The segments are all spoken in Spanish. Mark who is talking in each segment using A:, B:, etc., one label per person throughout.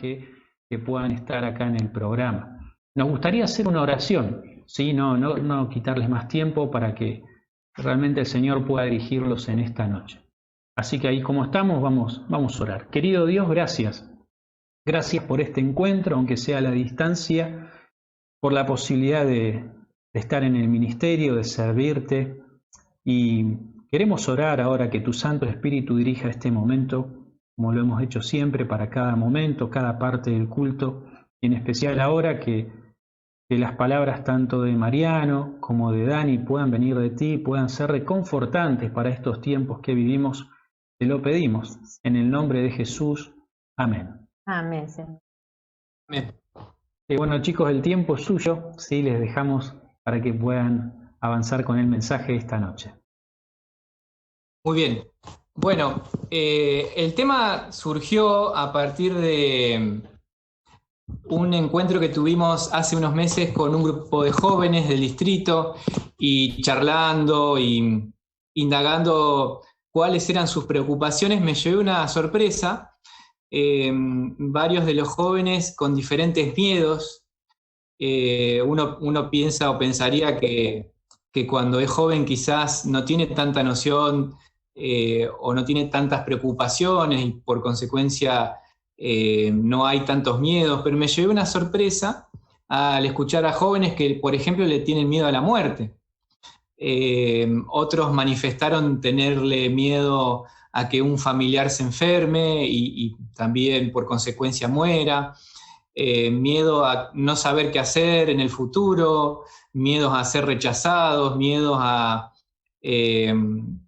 A: sea que puedan estar acá en el programa. Nos gustaría hacer una oración, ¿sí? No quitarles más tiempo para que realmente el Señor pueda dirigirlos en esta noche. Así que ahí como estamos, vamos a orar. Querido Dios, gracias. Gracias por este encuentro, aunque sea a la distancia, por la posibilidad de estar en el ministerio, de servirte. Y queremos orar ahora que tu Santo Espíritu dirija este momento, como lo hemos hecho siempre, para cada momento, cada parte del culto, y en especial ahora que las palabras tanto de Mariano como de Dani puedan venir de ti, puedan ser reconfortantes para estos tiempos que vivimos. Te lo pedimos, en el nombre de Jesús. Amén.
B: Amén, Señor.
C: Amén.
A: Bueno, chicos, el tiempo es suyo, sí, les dejamos para que puedan avanzar con el mensaje de esta noche.
C: Muy bien. Bueno, el tema surgió a partir de un encuentro que tuvimos hace unos meses con un grupo de jóvenes del distrito y charlando y indagando cuáles eran sus preocupaciones. Me llevé una sorpresa. Varios de los jóvenes con diferentes miedos. Uno piensa o pensaría que cuando es joven quizás no tiene tanta noción o no tiene tantas preocupaciones y por consecuencia no hay tantos miedos, pero me llevé una sorpresa al escuchar a jóvenes que, por ejemplo, le tienen miedo a la muerte. Otros manifestaron tenerle miedo a que un familiar se enferme y también por consecuencia muera, miedo a no saber qué hacer en el futuro, miedos a ser rechazados, miedos a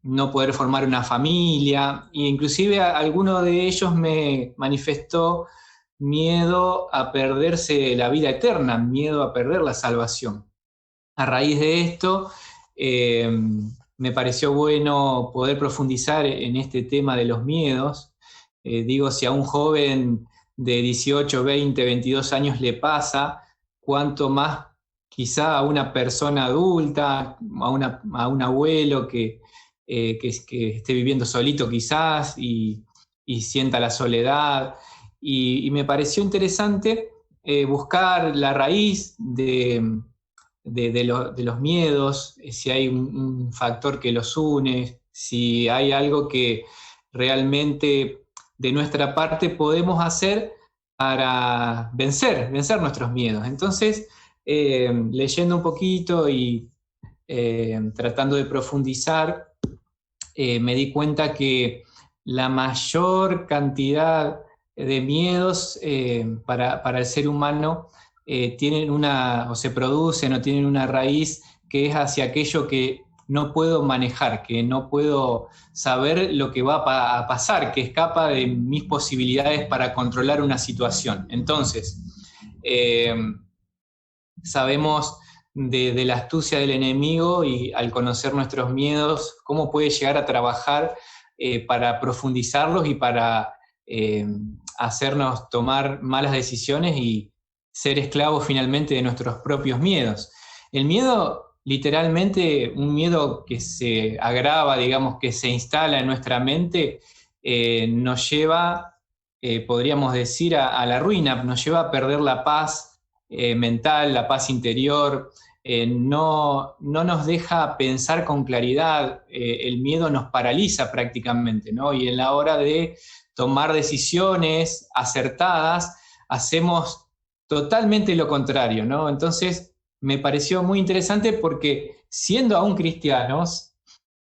C: no poder formar una familia, e inclusive alguno de ellos me manifestó miedo a perderse la vida eterna, miedo a perder la salvación. A raíz de esto, me pareció bueno poder profundizar en este tema de los miedos. Digo, si a un joven de 18, 20, 22 años le pasa, cuánto más quizá a una persona adulta, a un abuelo que esté viviendo solito quizás y sienta la soledad. Y me pareció interesante buscar la raíz de los miedos, si hay un factor que los une, si hay algo que realmente de nuestra parte podemos hacer para vencer nuestros miedos. Entonces, leyendo un poquito y tratando de profundizar, me di cuenta que la mayor cantidad de miedos para el ser humano tienen o se producen o tienen una raíz que es hacia aquello que no puedo manejar, que no puedo saber lo que va a pasar, que escapa de mis posibilidades para controlar una situación. Entonces, sabemos de la astucia del enemigo y al conocer nuestros miedos, cómo puede llegar a trabajar para profundizarlos y para hacernos tomar malas decisiones y ser esclavos finalmente de nuestros propios miedos. El miedo, literalmente, un miedo que se agrava, digamos, que se instala en nuestra mente, nos lleva, podríamos decir, a la ruina, nos lleva a perder la paz mental, la paz interior, no nos deja pensar con claridad, el miedo nos paraliza prácticamente, ¿no? Y en la hora de tomar decisiones acertadas, hacemos totalmente lo contrario, ¿no? Entonces, me pareció muy interesante porque siendo aún cristianos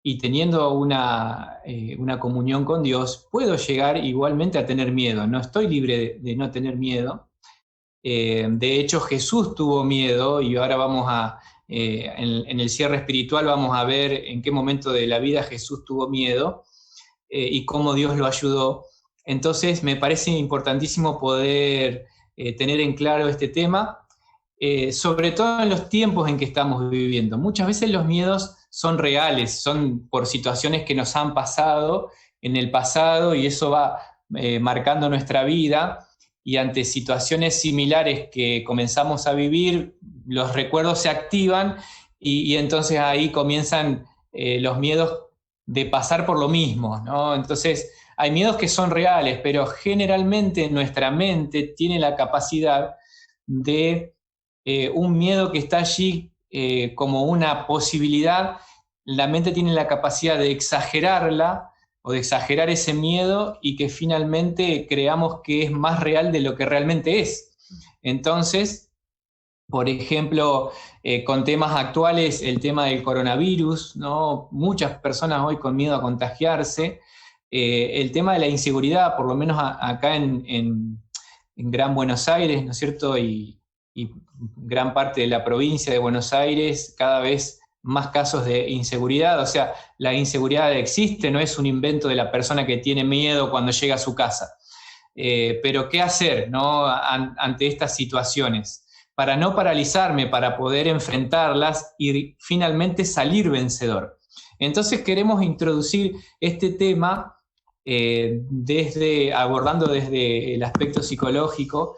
C: y teniendo una comunión con Dios, puedo llegar igualmente a tener miedo. No estoy libre de no tener miedo. De hecho, Jesús tuvo miedo y ahora vamos en el cierre espiritual vamos a ver en qué momento de la vida Jesús tuvo miedo y cómo Dios lo ayudó. Entonces, me parece importantísimo poder tener en claro este tema, sobre todo en los tiempos en que estamos viviendo. Muchas veces los miedos son reales, son por situaciones que nos han pasado en el pasado y eso va marcando nuestra vida, y ante situaciones similares que comenzamos a vivir, los recuerdos se activan y entonces ahí comienzan los miedos de pasar por lo mismo, ¿no? Entonces Hay miedos que son reales, pero generalmente nuestra mente tiene la capacidad de un miedo que está allí como una posibilidad, la mente tiene la capacidad de exagerarla o de exagerar ese miedo y que finalmente creamos que es más real de lo que realmente es. Entonces, por ejemplo, con temas actuales, el tema del coronavirus, ¿no? Muchas personas hoy con miedo a contagiarse, el tema de la inseguridad, por lo menos acá en Gran Buenos Aires, ¿no es cierto? Y gran parte de la provincia de Buenos Aires, cada vez más casos de inseguridad. O sea, la inseguridad existe, no es un invento de la persona que tiene miedo cuando llega a su casa. Pero ¿qué hacer, ¿no? Ante estas situaciones? Para no paralizarme, para poder enfrentarlas y finalmente salir vencedor. Entonces queremos introducir este tema abordando desde el aspecto psicológico,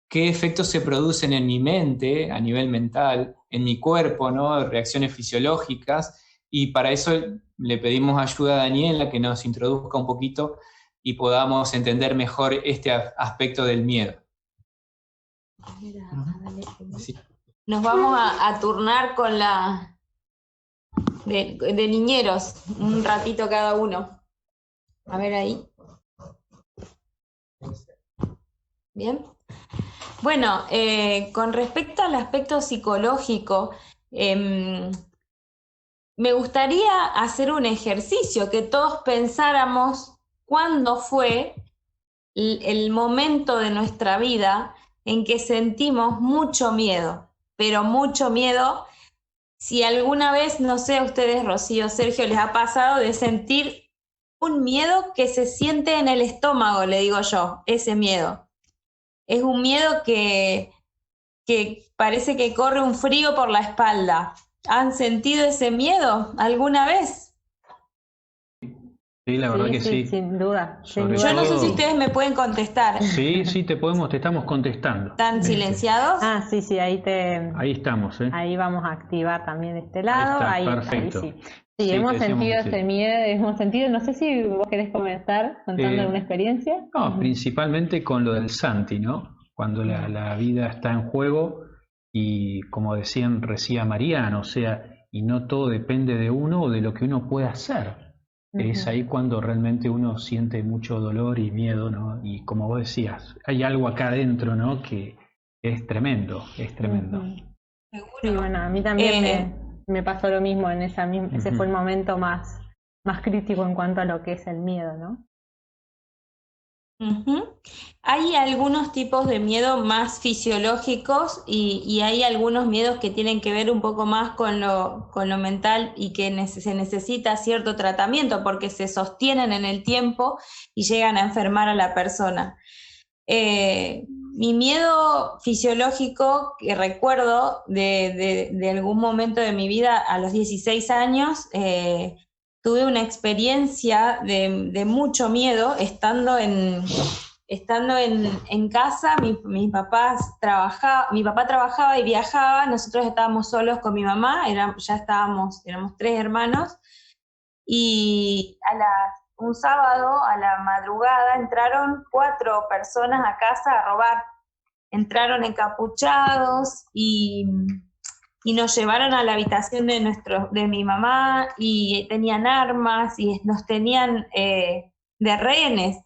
C: qué efectos se producen en mi mente, a nivel mental, en mi cuerpo, ¿no? Reacciones fisiológicas, y para eso le pedimos ayuda a Daniela que nos introduzca un poquito y podamos entender mejor este aspecto del miedo.
B: Sí. Nos vamos a turnar con la de niñeros, un ratito cada uno. A ver ahí. Bien. Bueno, con respecto al aspecto psicológico, me gustaría hacer un ejercicio, que todos pensáramos cuándo fue el momento de nuestra vida en que sentimos mucho miedo, pero mucho miedo. Si alguna vez, no sé a ustedes, Rocío, Sergio, les ha pasado de sentir un miedo que se siente en el estómago, le digo yo, ese miedo. Es un miedo que parece que corre un frío por la espalda. ¿Han sentido ese miedo alguna vez?
A: Sí, la verdad que sí.
D: Sin duda.
B: Yo no sé si ustedes me pueden contestar.
A: Sí, te estamos contestando.
B: ¿Están silenciados?
D: Sí, ahí
A: estamos.
D: Ahí vamos a activar también de este lado.
A: Ahí está, perfecto.
D: Ahí sí, hemos sentido ese miedo, no sé si vos querés comenzar contando alguna experiencia.
A: No, principalmente con lo del Santi, ¿no? Cuando la vida está en juego y, como decían recién Mariano, o sea, y no todo depende de uno o de lo que uno puede hacer. Es ahí cuando realmente uno siente mucho dolor y miedo, ¿no? Y como vos decías, hay algo acá adentro, ¿no? Que es tremendo, es tremendo.
D: Sí, bueno, a mí también me pasó lo mismo en ese fue el momento más crítico en cuanto a lo que es el miedo, ¿no?
B: Hay algunos tipos de miedo más fisiológicos y hay algunos miedos que tienen que ver un poco más con lo mental y que se necesita cierto tratamiento porque se sostienen en el tiempo y llegan a enfermar a la persona. Mi miedo fisiológico, que recuerdo de algún momento de mi vida a los 16 años, tuve una experiencia de mucho miedo estando en casa. Mi papá trabajaba y viajaba, nosotros estábamos solos con mi mamá, éramos 3 hermanos, y un sábado a la madrugada entraron 4 personas a casa a robar. Entraron encapuchados y nos llevaron a la habitación de mi mamá y tenían armas y nos tenían de rehenes.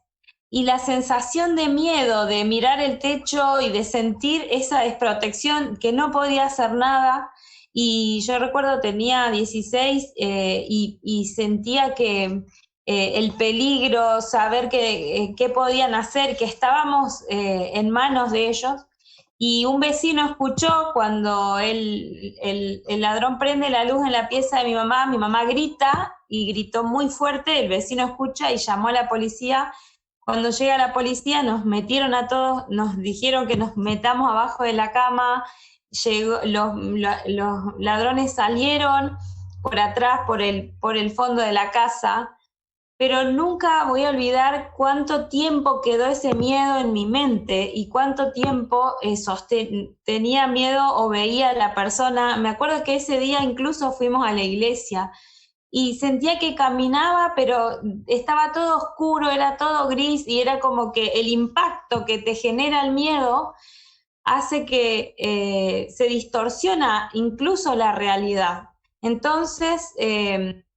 B: Y la sensación de miedo, de mirar el techo y de sentir esa desprotección, que no podía hacer nada. Y yo recuerdo, tenía 16 y sentía que el peligro, saber qué podían hacer, que estábamos en manos de ellos. Y un vecino escuchó cuando el ladrón prende la luz en la pieza de mi mamá grita, y gritó muy fuerte, el vecino escucha y llamó a la policía. Cuando llega la policía nos metieron a todos, nos dijeron que nos metamos abajo de la cama, los ladrones salieron por atrás, por el fondo de la casa. Pero nunca voy a olvidar cuánto tiempo quedó ese miedo en mi mente y cuánto tiempo tenía miedo o veía a la persona. Me acuerdo que ese día incluso fuimos a la iglesia y sentía que caminaba, pero estaba todo oscuro, era todo gris, y era como que el impacto que te genera el miedo hace que se distorsiona incluso la realidad. Entonces,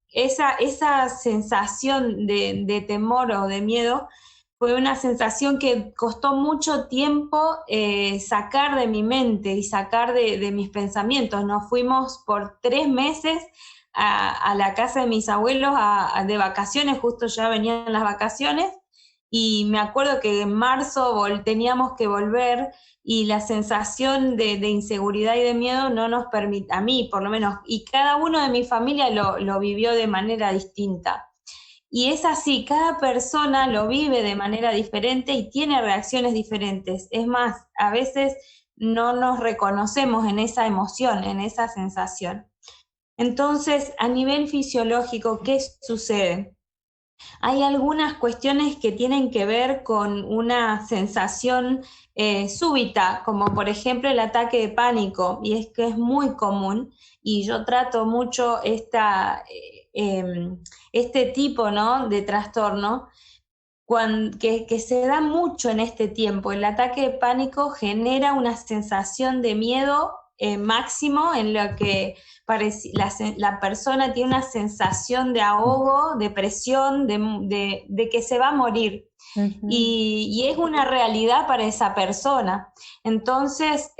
B: esa sensación de temor o de miedo fue una sensación que costó mucho tiempo sacar de mi mente y sacar de mis pensamientos. Nos fuimos por 3 meses a la casa de mis abuelos de vacaciones, justo ya venían las vacaciones, y me acuerdo que en marzo teníamos que volver, y la sensación de inseguridad y de miedo no nos permite, a mí por lo menos, y cada uno de mi familia lo vivió de manera distinta. Y es así, cada persona lo vive de manera diferente y tiene reacciones diferentes. Es más, a veces no nos reconocemos en esa emoción, en esa sensación. Entonces, a nivel fisiológico, ¿qué sucede? Hay algunas cuestiones que tienen que ver con una sensación súbita, como por ejemplo el ataque de pánico, y es que es muy común, y yo trato mucho este tipo, ¿no?, de trastorno, que se da mucho en este tiempo. El ataque de pánico genera una sensación de miedo máximo, en lo que la persona tiene una sensación de ahogo, de presión, de que se va a morir. Uh-huh. Y es una realidad para esa persona. Entonces,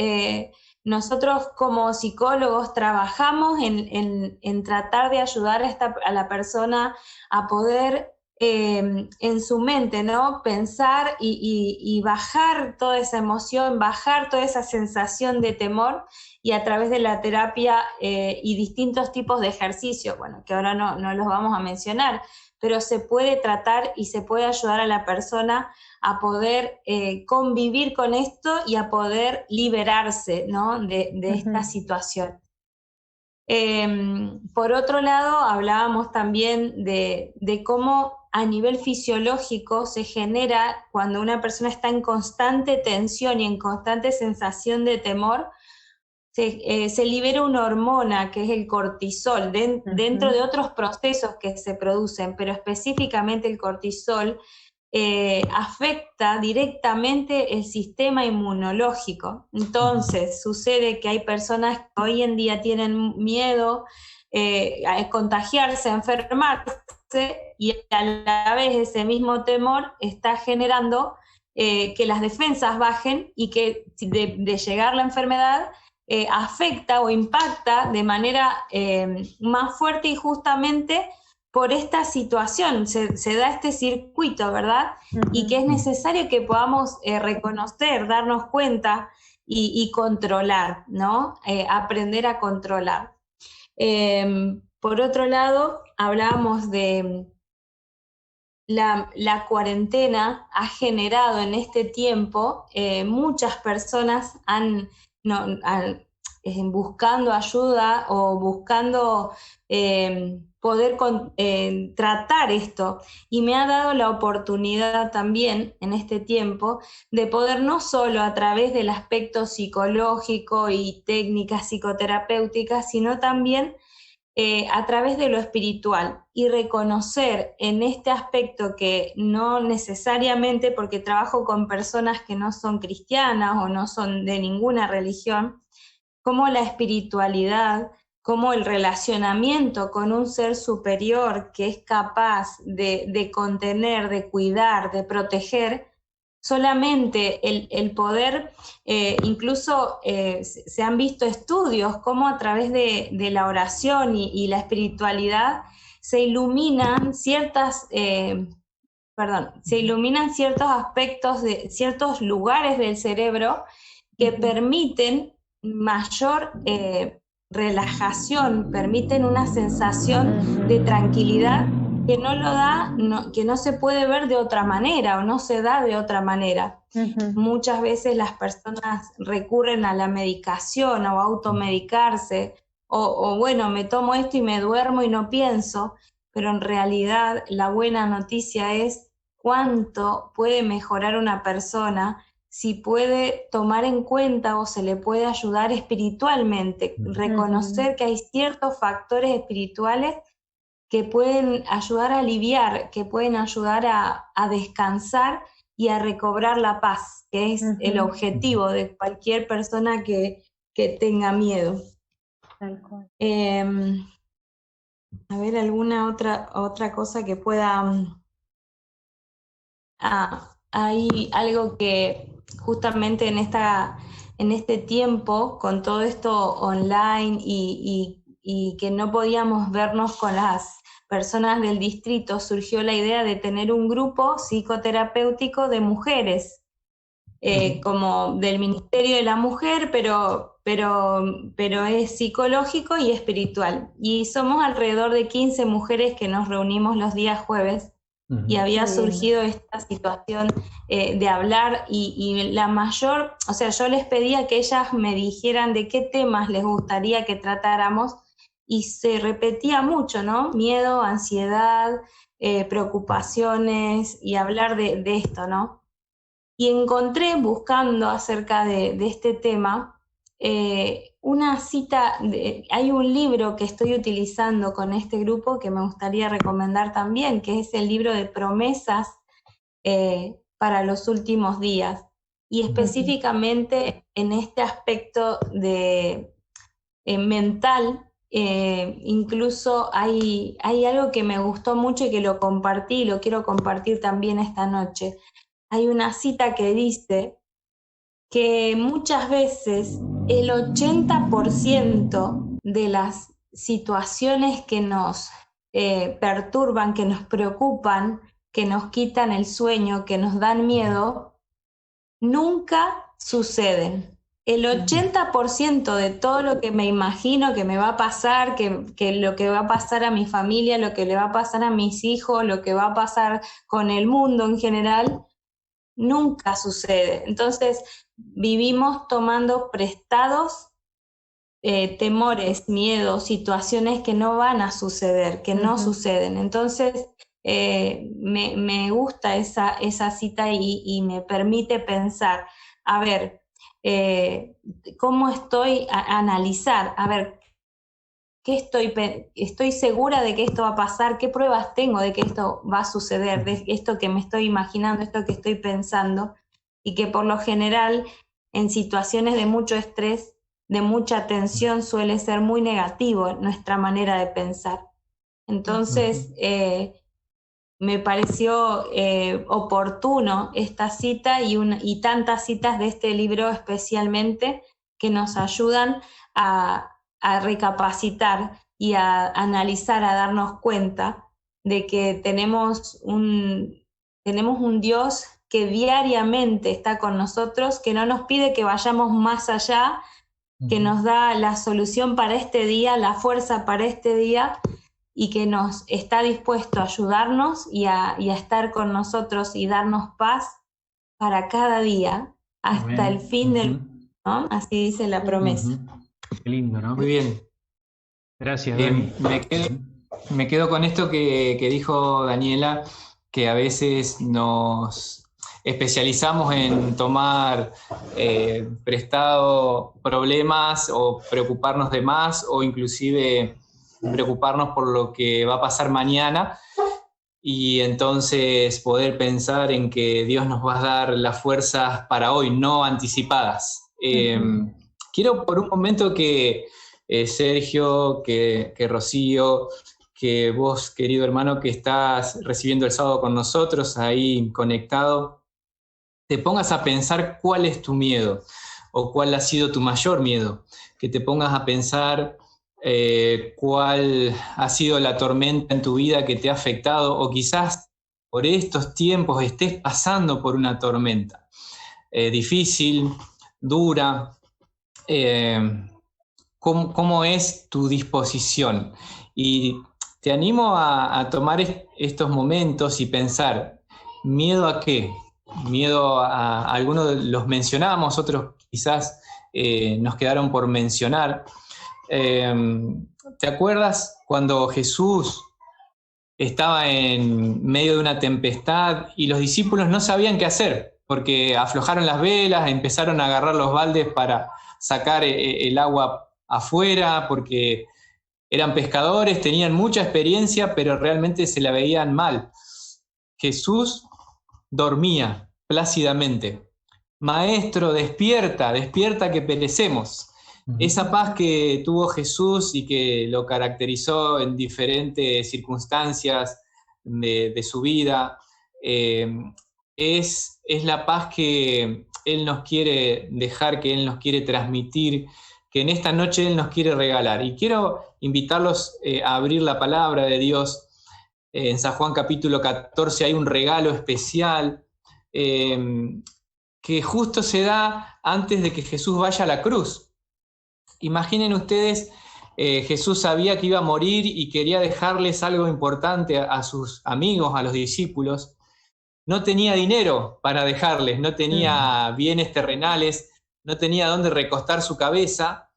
B: nosotros como psicólogos trabajamos en tratar de ayudar a la persona a poder en su mente, ¿no?, pensar y bajar toda esa emoción, bajar toda esa sensación de temor, y a través de la terapia y distintos tipos de ejercicios, bueno, que ahora no los vamos a mencionar, pero se puede tratar y se puede ayudar a la persona a poder convivir con esto y a poder liberarse, ¿no?, de esta situación. Por otro lado, hablábamos también de cómo a nivel fisiológico se genera, cuando una persona está en constante tensión y en constante sensación de temor, se libera una hormona que es el cortisol, dentro de otros procesos que se producen, pero específicamente el cortisol afecta directamente el sistema inmunológico. Entonces, sucede que hay personas que hoy en día tienen miedo a contagiarse, a enfermarse, y a la vez ese mismo temor está generando que las defensas bajen, y que de llegar la enfermedad afecta o impacta de manera más fuerte, y justamente por esta situación se da este circuito, ¿verdad? Uh-huh. Y que es necesario que podamos reconocer, darnos cuenta y controlar, ¿no? Aprender a controlar. Por otro lado, hablábamos de la cuarentena ha generado en este tiempo, muchas personas buscando ayuda o buscando poder tratar esto, y me ha dado la oportunidad también en este tiempo de poder, no solo a través del aspecto psicológico y técnicas psicoterapéuticas, sino también a través de lo espiritual, y reconocer en este aspecto, que no necesariamente, porque trabajo con personas que no son cristianas o no son de ninguna religión, como la espiritualidad, como el relacionamiento con un ser superior que es capaz de contener, de cuidar, de proteger, solamente el poder, incluso se han visto estudios como a través de la oración y la espiritualidad se iluminan ciertos aspectos de ciertos lugares del cerebro que permiten mayor relajación, permiten una sensación de tranquilidad que no lo da, que no se puede ver de otra manera o no se da de otra manera. Uh-huh. Muchas veces las personas recurren a la medicación o a automedicarse, o bueno, me tomo esto y me duermo y no pienso, pero en realidad la buena noticia es cuánto puede mejorar una persona si puede tomar en cuenta o se le puede ayudar espiritualmente, reconocer que hay ciertos factores espirituales que pueden ayudar a aliviar, que pueden ayudar a descansar y a recobrar la paz, que es el objetivo de cualquier persona que tenga miedo. A ver, alguna otra cosa que pueda... hay algo que justamente en este tiempo, con todo esto online y que no podíamos vernos con las personas del distrito, surgió la idea de tener un grupo psicoterapéutico de mujeres, como del Ministerio de la Mujer, pero es psicológico y espiritual. Y somos alrededor de 15 mujeres que nos reunimos los días jueves, y había surgido esta situación de hablar, y la mayor, o sea, yo les pedía que ellas me dijeran de qué temas les gustaría que tratáramos, y se repetía mucho, ¿no? Miedo, ansiedad, preocupaciones, y hablar de esto, ¿no? Y encontré, buscando acerca de este tema, una cita, hay un libro que estoy utilizando con este grupo que me gustaría recomendar también, que es el libro de promesas para los últimos días, y específicamente en este aspecto de mental. Incluso hay algo que me gustó mucho y que lo compartí y lo quiero compartir también esta noche. Hay una cita que dice que muchas veces el 80% de las situaciones que nos perturban, que nos preocupan, que nos quitan el sueño, que nos dan miedo, nunca suceden. El 80% de todo lo que me imagino que me va a pasar, que lo que va a pasar a mi familia, lo que le va a pasar a mis hijos, lo que va a pasar con el mundo en general, nunca sucede. Entonces vivimos tomando prestados temores, miedos, situaciones que no van a suceder, que no suceden. Entonces me gusta esa cita y me permite pensar, a ver, cómo estoy a analizar, a ver, ¿qué estoy segura de que esto va a pasar? ¿Qué pruebas tengo de que esto va a suceder? De esto que me estoy imaginando, esto que estoy pensando, y que por lo general en situaciones de mucho estrés, de mucha tensión, suele ser muy negativo nuestra manera de pensar. Entonces, me pareció oportuno esta cita y tantas citas de este libro especialmente, que nos ayudan a recapacitar y a analizar, a darnos cuenta de que tenemos un Dios que diariamente está con nosotros, que no nos pide que vayamos más allá, que nos da la solución para este día, la fuerza para este día, y que nos está dispuesto a ayudarnos y a estar con nosotros y darnos paz para cada día, hasta el fin del mundo, ¿no? Así dice la promesa.
A: Qué lindo, ¿no?
C: Muy bien.
A: Gracias, Dani.
C: Me quedo con esto que dijo Daniela, que a veces nos especializamos en tomar prestado problemas o preocuparnos de más, o inclusive preocuparnos por lo que va a pasar mañana, y entonces poder pensar en que Dios nos va a dar las fuerzas para hoy, no anticipadas. Quiero por un momento que Sergio, que Rocío, que vos, querido hermano, que estás recibiendo el sábado con nosotros, ahí conectado, te pongas a pensar cuál es tu miedo o cuál ha sido tu mayor miedo, que te pongas a pensar cuál ha sido la tormenta en tu vida que te ha afectado, o quizás por estos tiempos estés pasando por una tormenta difícil, dura. ¿Cómo es tu disposición? Y te animo a tomar estos momentos y pensar, ¿miedo a qué? Miedo a algunos los mencionamos, otros quizás nos quedaron por mencionar. ¿Te acuerdas cuando Jesús estaba en medio de una tempestad y los discípulos no sabían qué hacer? Porque aflojaron las velas, empezaron a agarrar los baldes para sacar el agua afuera, porque Eran pescadores, tenían mucha experiencia, pero realmente se la veían mal. Jesús dormía plácidamente. Maestro, despierta, despierta que perecemos. Esa paz que tuvo Jesús y que lo caracterizó en diferentes circunstancias de su vida, es la paz que Él nos quiere dejar, que Él nos quiere transmitir, que en esta noche Él nos quiere regalar. Y quiero invitarlos a abrir la palabra de Dios. En San Juan capítulo 14 hay un regalo especial que justo se da antes de que Jesús vaya a la cruz. Imaginen ustedes, Jesús sabía que iba a morir y quería dejarles algo importante a sus amigos, a los discípulos. No tenía dinero para dejarles, no tenía bienes terrenales, no tenía dónde recostar su cabeza,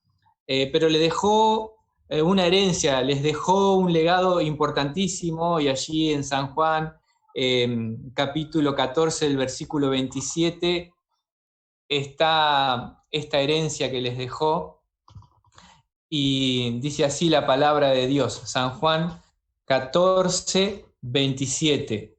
C: pero le dejó una herencia, les dejó un legado importantísimo, y allí en San Juan, capítulo 14, el versículo 27, está esta herencia que les dejó, y dice así la palabra de Dios, San Juan 14, 27.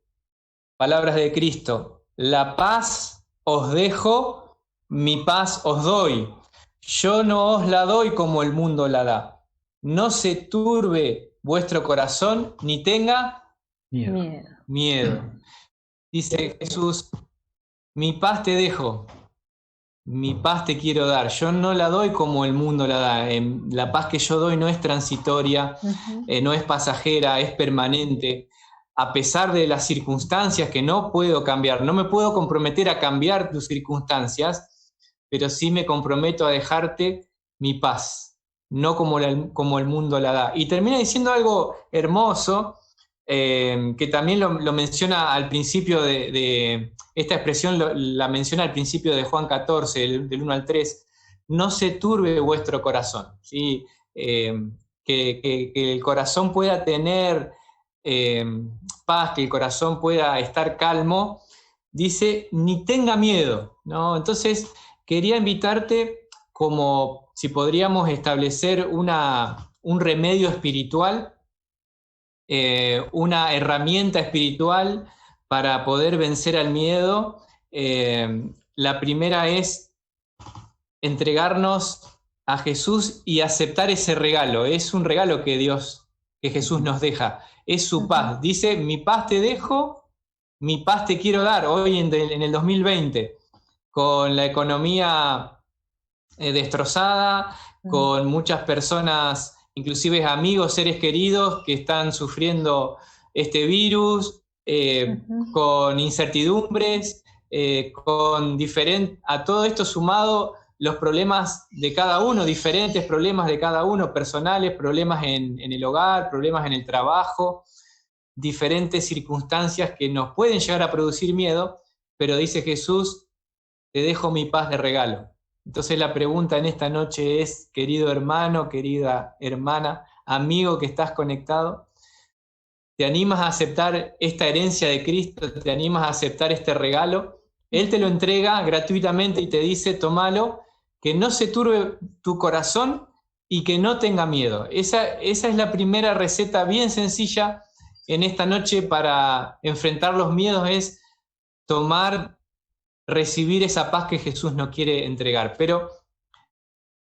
C: Palabras de Cristo: la paz os dejo, mi paz os doy. Yo no os la doy como el mundo la da. No se turbe vuestro corazón, ni tenga miedo. Dice Jesús: mi paz te dejo, mi paz te quiero dar. Yo no la doy como el mundo la da. La paz que yo doy no es transitoria, no es pasajera, es permanente. A pesar de las circunstancias que no puedo cambiar, no me puedo comprometer a cambiar tus circunstancias, pero sí me comprometo a dejarte mi paz, no como el mundo la da. Y termina diciendo algo hermoso, que también lo menciona al principio de esta expresión, la menciona al principio de Juan 14, del 1 al 3, no se turbe vuestro corazón, ¿sí? Que el corazón pueda tener paz, que el corazón pueda estar calmo, dice, ni tenga miedo, ¿no? Entonces, quería invitarte como si podríamos establecer un remedio espiritual, una herramienta espiritual para poder vencer al miedo. La primera es entregarnos a Jesús y aceptar ese regalo. Es un regalo que Jesús nos deja. Es su paz. Dice, mi paz te dejo, mi paz te quiero dar. Hoy en el 2020, con la economía destrozada, con muchas personas, inclusive amigos, seres queridos, que están sufriendo este virus, con incertidumbres, a todo esto sumado los problemas de cada uno, diferentes problemas de cada uno, personales, problemas en el hogar, problemas en el trabajo, diferentes circunstancias que nos pueden llegar a producir miedo, pero dice Jesús, te dejo mi paz de regalo. Entonces la pregunta en esta noche es, querido hermano, querida hermana, amigo que estás conectado, ¿te animas a aceptar esta herencia de Cristo? ¿Te animas a aceptar este regalo? Él te lo entrega gratuitamente y te dice, tómalo, que no se turbe tu corazón y que no tenga miedo. Esa es la primera receta bien sencilla en esta noche para enfrentar los miedos, es recibir esa paz que Jesús nos quiere entregar. Pero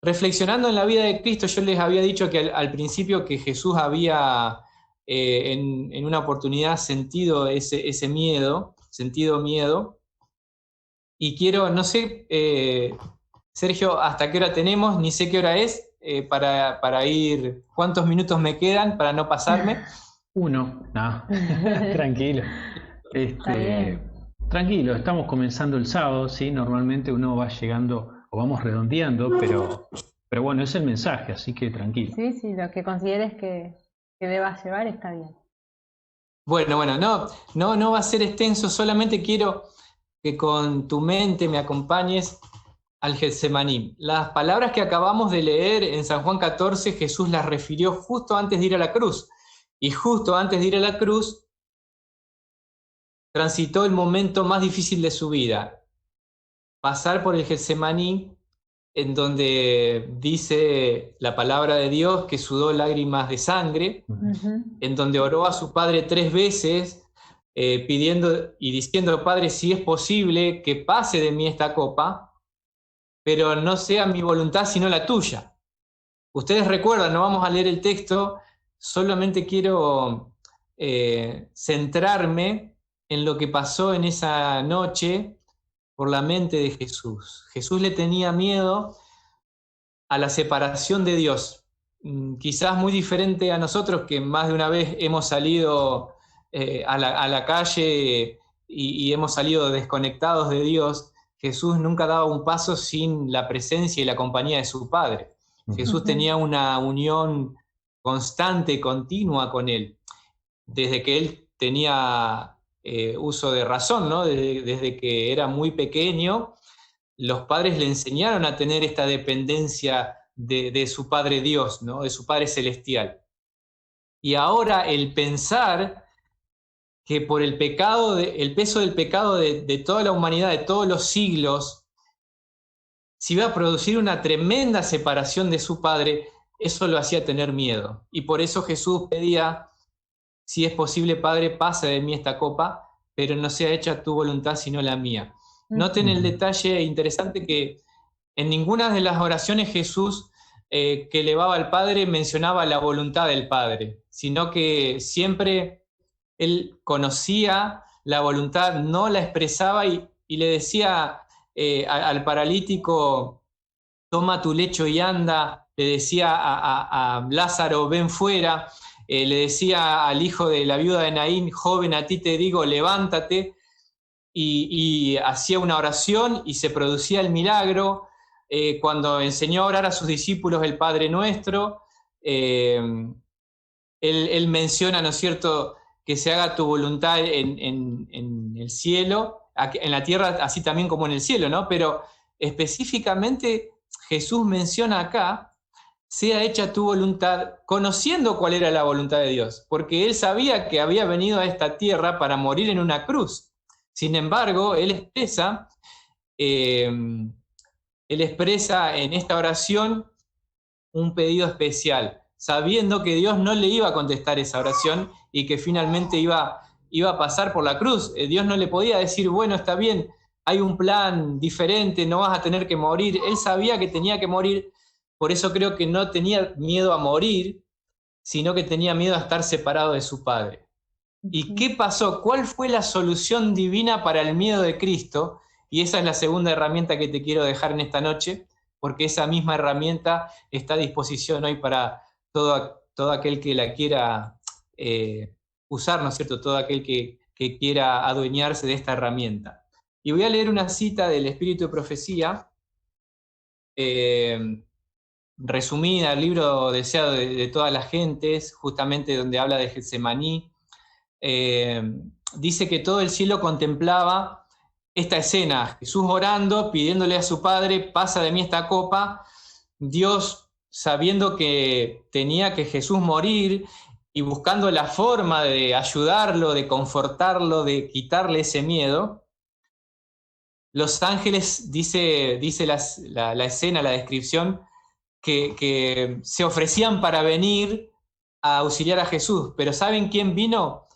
C: reflexionando en la vida de Cristo, yo les había dicho que al principio que Jesús había en una oportunidad sentido ese miedo, y quiero, no sé, Sergio, hasta qué hora tenemos, ni sé qué hora es, para ir, cuántos minutos me quedan para no pasarme.
A: 1, no, tranquilo. Tranquilo, estamos comenzando el sábado, ¿sí? Normalmente uno va llegando o vamos redondeando, pero bueno, es el mensaje, así que tranquilo.
D: Sí, lo que consideres que debas llevar está bien.
C: Bueno, no va a ser extenso, solamente quiero que con tu mente me acompañes al Getsemaní. Las palabras que acabamos de leer en San Juan 14, Jesús las refirió justo antes de ir a la cruz. Y justo antes de ir a la cruz, transitó el momento más difícil de su vida. Pasar por el Getsemaní en donde dice la palabra de Dios que sudó lágrimas de sangre, en donde oró a su padre 3 veces, pidiendo y diciendo: Padre, si es posible que pase de mí esta copa, pero no sea mi voluntad sino la tuya. Ustedes recuerdan, no vamos a leer el texto, solamente quiero centrarme en lo que pasó en esa noche por la mente de Jesús. Jesús le tenía miedo a la separación de Dios. Quizás muy diferente a nosotros, que más de una vez hemos salido a la calle y hemos salido desconectados de Dios. Jesús nunca daba un paso sin la presencia y la compañía de su Padre. Jesús tenía una unión constante, continua con Él, desde que Él tenía uso de razón, ¿no? Desde que era muy pequeño, los padres le enseñaron a tener esta dependencia de su Padre Dios, ¿no? De su Padre Celestial. Y ahora el pensar que por el pecado, el peso del pecado de toda la humanidad, de todos los siglos, se iba a producir una tremenda separación de su Padre, eso lo hacía tener miedo. Y por eso Jesús pedía: si es posible, Padre, pasa de mí esta copa, pero no sea hecha tu voluntad sino la mía. Noten el detalle interesante que en ninguna de las oraciones Jesús que elevaba al Padre mencionaba la voluntad del Padre, sino que siempre Él conocía la voluntad, no la expresaba y le decía al paralítico: toma tu lecho y anda. Le decía a Lázaro: ven fuera. Le decía al hijo de la viuda de Naín: joven, a ti te digo, levántate. Y hacía una oración y se producía el milagro. Cuando enseñó a orar a sus discípulos el Padre Nuestro, él menciona, ¿no es cierto?, que se haga tu voluntad en el cielo, en la tierra, así también como en el cielo, ¿no? Pero específicamente Jesús menciona acá: sea hecha tu voluntad, conociendo cuál era la voluntad de Dios, porque Él sabía que había venido a esta tierra para morir en una cruz. Sin embargo, Él expresa en esta oración un pedido especial, sabiendo que Dios no le iba a contestar esa oración y que finalmente iba a pasar por la cruz. Dios no le podía decir: bueno, está bien, hay un plan diferente, no vas a tener que morir. Él sabía que tenía que morir. Por eso creo que no tenía miedo a morir, sino que tenía miedo a estar separado de su Padre. ¿Y qué pasó? ¿Cuál fue la solución divina para el miedo de Cristo? Y esa es la segunda herramienta que te quiero dejar en esta noche, porque esa misma herramienta está a disposición hoy para todo aquel que la quiera usar, ¿no es cierto? Todo aquel que quiera adueñarse de esta herramienta. Y voy a leer una cita del Espíritu de Profecía, resumida, el libro deseado de todas las gentes, justamente donde habla de Getsemaní. Dice que todo el cielo contemplaba esta escena: Jesús orando, pidiéndole a su Padre: pasa de mí esta copa. Dios, sabiendo que tenía que Jesús morir y buscando la forma de ayudarlo, de confortarlo, de quitarle ese miedo, los ángeles, dice la escena, la descripción, que se ofrecían para venir a auxiliar a Jesús. Pero ¿saben quién vino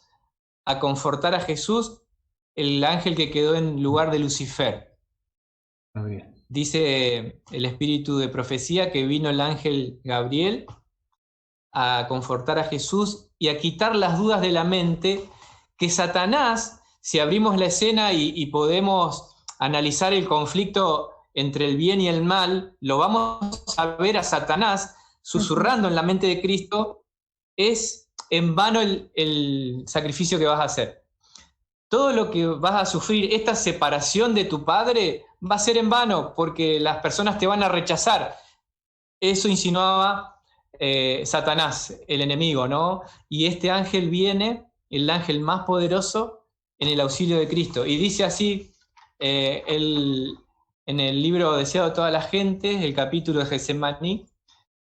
C: a confortar a Jesús? El ángel que quedó en lugar de Lucifer. Dice el Espíritu de Profecía que vino el ángel Gabriel a confortar a Jesús y a quitar las dudas de la mente, que Satanás, si abrimos la escena y podemos analizar el conflicto entre el bien y el mal, lo vamos a ver a Satanás susurrando en la mente de Cristo: es en vano el sacrificio que vas a hacer. Todo lo que vas a sufrir, esta separación de tu Padre, va a ser en vano, porque las personas te van a rechazar. Eso insinuaba Satanás, el enemigo, ¿no? Y este ángel viene, el ángel más poderoso, en el auxilio de Cristo. Y dice así en el libro Deseado de todas las gentes, el capítulo de Getsemaní,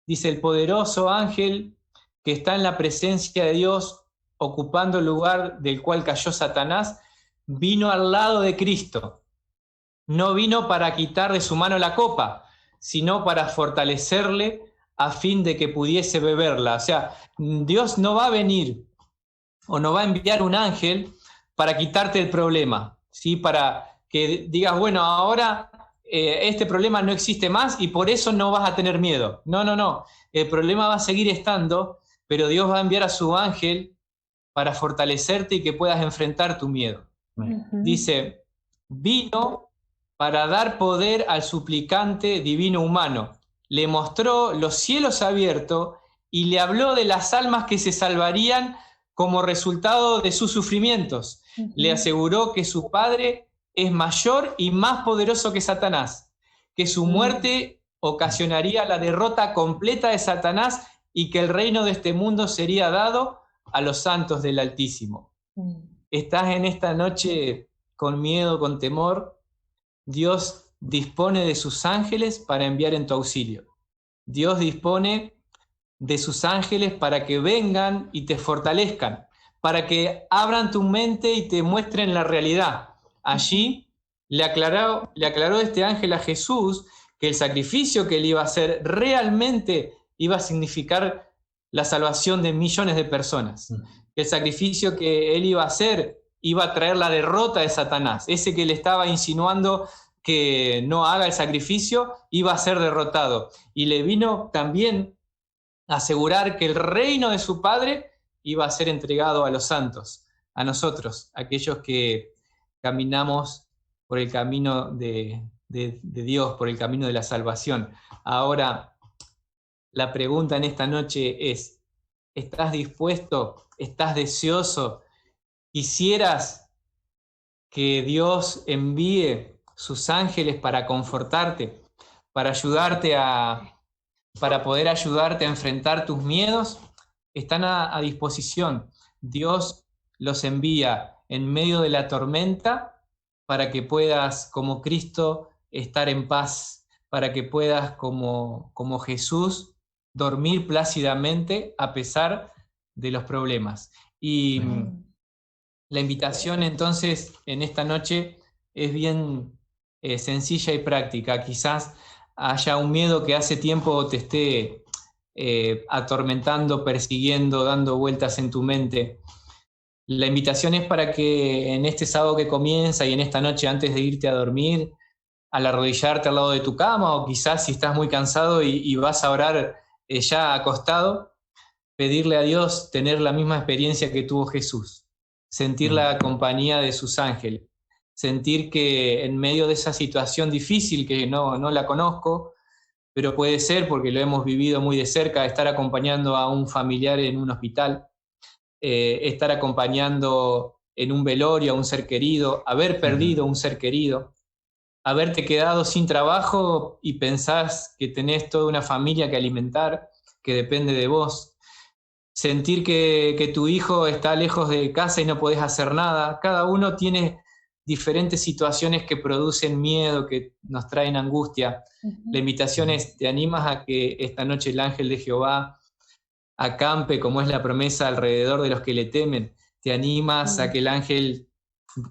C: dice: el poderoso ángel que está en la presencia de Dios, ocupando el lugar del cual cayó Satanás, vino al lado de Cristo. No vino para quitar de su mano la copa, sino para fortalecerle a fin de que pudiese beberla. O sea, Dios no va a venir o no va a enviar un ángel para quitarte el problema, ¿sí? Para que digas, bueno, ahora este problema no existe más y por eso no vas a tener miedo. No, no, no. El problema va a seguir estando, pero Dios va a enviar a su ángel para fortalecerte y que puedas enfrentar tu miedo. Dice, vino para dar poder al suplicante divino humano. Le mostró los cielos abiertos y le habló de las almas que se salvarían como resultado de sus sufrimientos. Le aseguró que su Padre es mayor y más poderoso que Satanás, que su muerte ocasionaría la derrota completa de Satanás y que el reino de este mundo sería dado a los santos del Altísimo. ¿Estás en esta noche con miedo, con temor? Dios dispone de sus ángeles para enviar en tu auxilio. Dios dispone de sus ángeles para que vengan y te fortalezcan, para que abran tu mente y te muestren la realidad. Allí le aclaró este ángel a Jesús que el sacrificio que él iba a hacer realmente iba a significar la salvación de millones de personas. El sacrificio que él iba a hacer iba a traer la derrota de Satanás. Ese que le estaba insinuando que no haga el sacrificio iba a ser derrotado. Y le vino también a asegurar que el reino de su Padre iba a ser entregado a los santos, a nosotros, aquellos que caminamos por el camino de Dios, por el camino de la salvación. Ahora, la pregunta en esta noche es, ¿estás dispuesto? ¿Estás deseoso? ¿Quisieras que Dios envíe sus ángeles para confortarte, para ayudarte para poder ayudarte a enfrentar tus miedos? Están a disposición. Dios los envía en medio de la tormenta para que puedas, como Cristo, estar en paz, para que puedas, como Jesús, dormir plácidamente a pesar de los problemas. Y la invitación entonces en esta noche es bien sencilla y práctica. Quizás haya un miedo que hace tiempo te esté atormentando, persiguiendo, dando vueltas en tu mente. La invitación es para que en este sábado que comienza y en esta noche antes de irte a dormir, al arrodillarte al lado de tu cama, o quizás si estás muy cansado y vas a orar ya acostado, pedirle a Dios tener la misma experiencia que tuvo Jesús, sentir la compañía de sus ángeles, sentir que en medio de esa situación difícil que no la conozco, pero puede ser porque lo hemos vivido muy de cerca, estar acompañando a un familiar en un hospital, estar acompañando en un velorio a un ser querido, haber perdido un ser querido, haberte quedado sin trabajo y pensás que tenés toda una familia que alimentar, que depende de vos, sentir que tu hijo está lejos de casa y no podés hacer nada. Cada uno tiene diferentes situaciones que producen miedo, que nos traen angustia. La invitación es, ¿te animas a que esta noche el ángel de Jehová acampe, como es la promesa, alrededor de los que le temen? ¿Te animas a que el ángel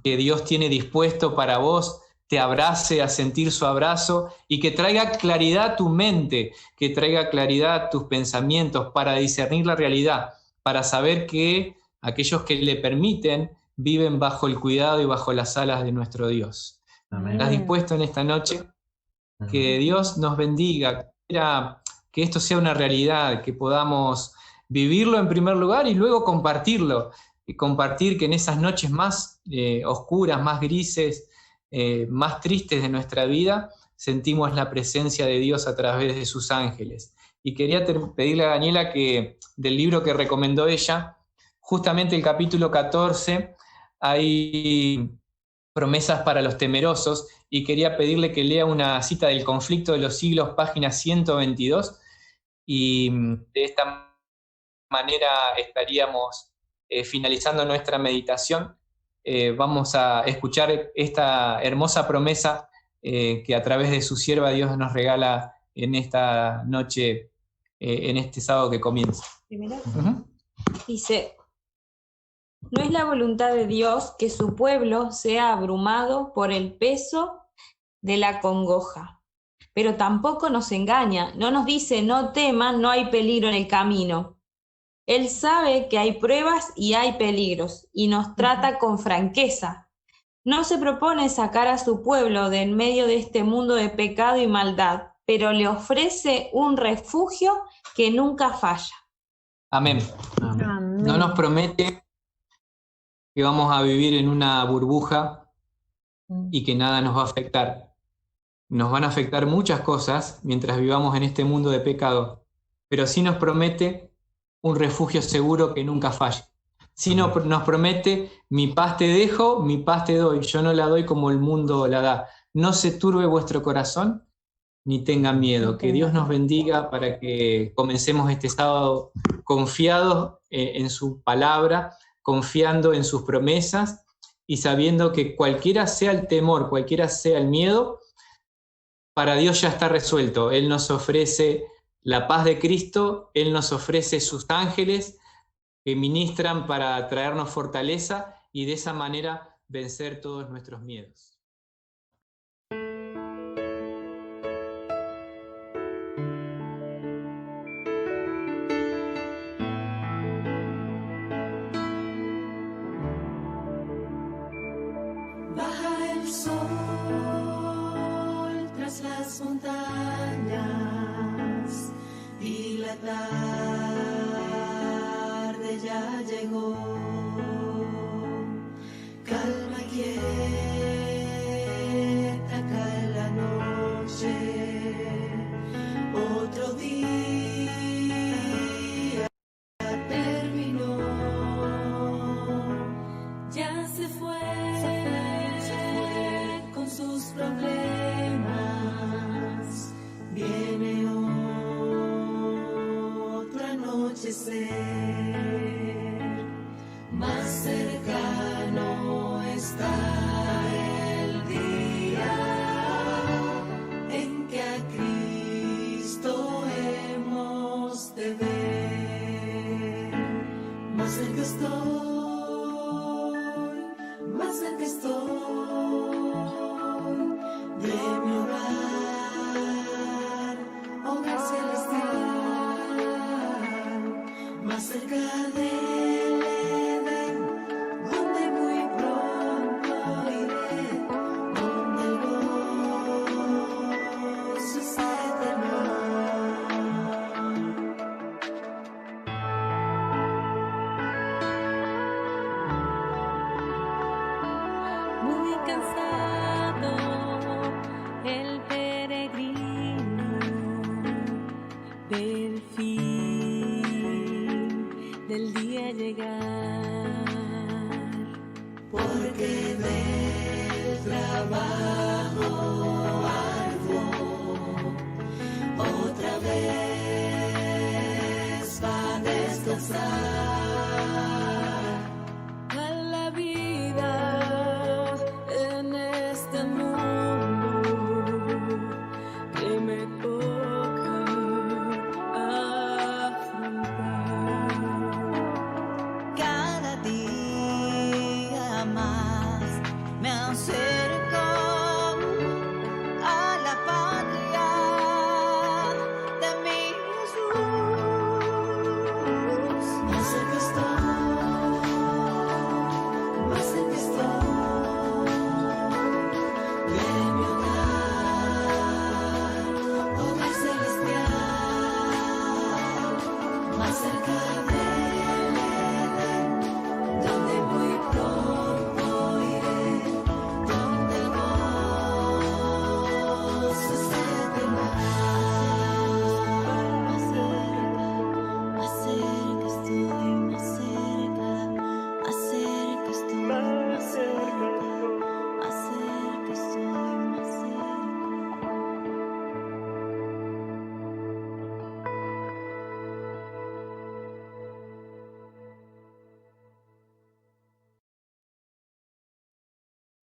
C: que Dios tiene dispuesto para vos te abrace, a sentir su abrazo y que traiga claridad a tu mente, que traiga claridad a tus pensamientos para discernir la realidad, para saber que aquellos que le permiten viven bajo el cuidado y bajo las alas de nuestro Dios? Amén. ¿Estás dispuesto en esta noche? Que Dios nos bendiga, que esto sea una realidad, que podamos vivirlo en primer lugar y luego compartirlo, y compartir que en esas noches más oscuras, más grises, más tristes de nuestra vida, sentimos la presencia de Dios a través de sus ángeles. Y quería pedirle a Daniela que del libro que recomendó ella, justamente el capítulo 14, hay promesas para los temerosos, y quería pedirle que lea una cita del Conflicto de los Siglos, página 122, y de esta manera estaríamos finalizando nuestra meditación. Vamos a escuchar esta hermosa promesa que a través de su sierva Dios nos regala en esta noche, en este sábado que comienza.
B: Dice: no es la voluntad de Dios que su pueblo sea abrumado por el peso de la congoja, pero tampoco nos engaña. No nos dice, no teman, no hay peligro en el camino. Él sabe que hay pruebas y hay peligros, y nos trata con franqueza. No se propone sacar a su pueblo de en medio de este mundo de pecado y maldad, pero le ofrece un refugio que nunca falla.
C: Amén.
D: Amén.
C: No nos promete que vamos a vivir en una burbuja y que nada nos va a afectar. Nos van a afectar muchas cosas mientras vivamos en este mundo de pecado, pero sí nos promete un refugio seguro que nunca falle. Sí nos promete, mi paz te dejo, mi paz te doy, yo no la doy como el mundo la da. No se turbe vuestro corazón, ni tengan miedo. Que Dios nos bendiga para que comencemos este sábado confiados en su palabra, confiando en sus promesas y sabiendo que cualquiera sea el temor, cualquiera sea el miedo, para Dios ya está resuelto. Él nos ofrece la paz de Cristo, Él nos ofrece sus ángeles que ministran para traernos fortaleza y de esa manera vencer todos nuestros miedos.
E: Baja el sol tras las montañas y la tarde ya llegó. Calma y quieta cae la noche. Otro día terminó. Ya se fue con sus problemas. Viene otro anochecer. Más cercano está el día en que a Cristo hemos de ver. Más cerca estoy de mi hogar celestial, más cerca del Edén, donde muy pronto iré, donde el gozo es eterno. Muy cansado el peregrino del fin del día llegar, porque del trabajo